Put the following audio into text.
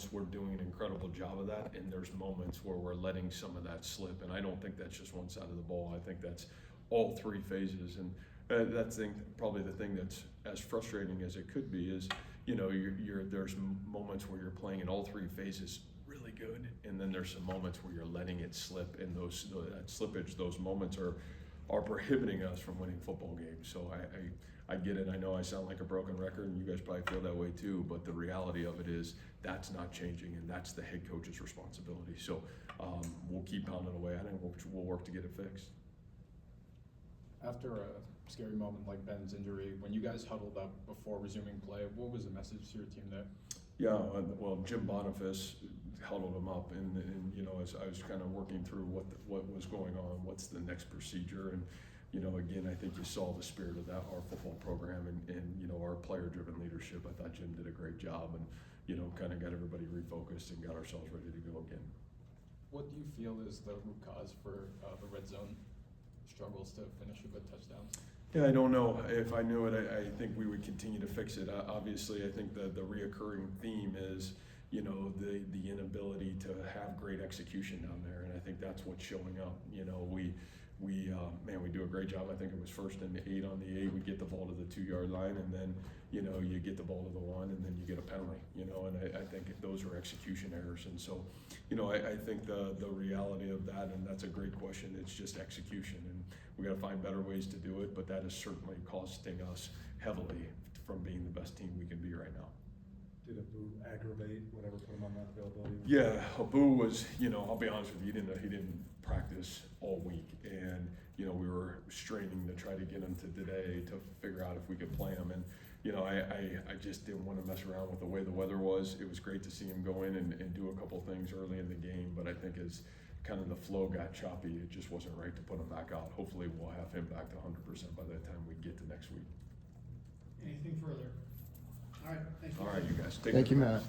moments we're doing an incredible job of that, and there's moments where we're letting some of that slip. And I don't think that's just one side of the ball. I think that's all three phases. And probably the thing that's as frustrating as it could be is, you know, there's moments where you're playing in all three phases really good, and then there's some moments where you're letting it slip, and that slippage, those moments are prohibiting us from winning football games. So I get it. I know I sound like a broken record, and you guys probably feel that way too, but the reality of it is that's not changing, and that's the head coach's responsibility. So we'll keep pounding away at it, and we'll work to get it fixed. After a scary moment like Ben's injury, when you guys huddled up before resuming play, what was the message to your team there? Yeah, well, Jim Boniface huddled him up, and you know, as I was kind of working through what was going on, what's the next procedure, and you know, again, I think you saw the spirit of that, our football program, and you know, our player-driven leadership. I thought Jim did a great job, and you know, kind of got everybody refocused and got ourselves ready to go again. What do you feel is the root cause for the red zone struggles to finish it with touchdowns? Yeah, I don't know. If I knew it, I think we would continue to fix it. Obviously, I think the reoccurring theme is, you know, the inability to have great execution down there, and I think that's what's showing up. You know, we do a great job. I think it was 1st and 8 on the 8. We get the ball to the 2-yard line, and then, you know, you get the ball to the 1, and then you get a penalty. You know, and I think those are execution errors. And so, you know, I think the reality of that, and that's a great question. It's just execution, and we got to find better ways to do it. But that is certainly costing us heavily from being the best team we can be right now. Did Abu aggravate whatever put him on that availability? Yeah, Abu was, you know, I'll be honest with you, he didn't practice all week, and you know, we were straining to try to get him to today to figure out if we could play him. And you know, I just didn't want to mess around with the way the weather was. It was great to see him go in and do a couple things early in the game, but I think as kind of the flow got choppy, it just wasn't right to put him back out. Hopefully we'll have him back to 100% by the time we get to next week. Anything further? All right, thanks. All right, you guys. Thank you, Matt.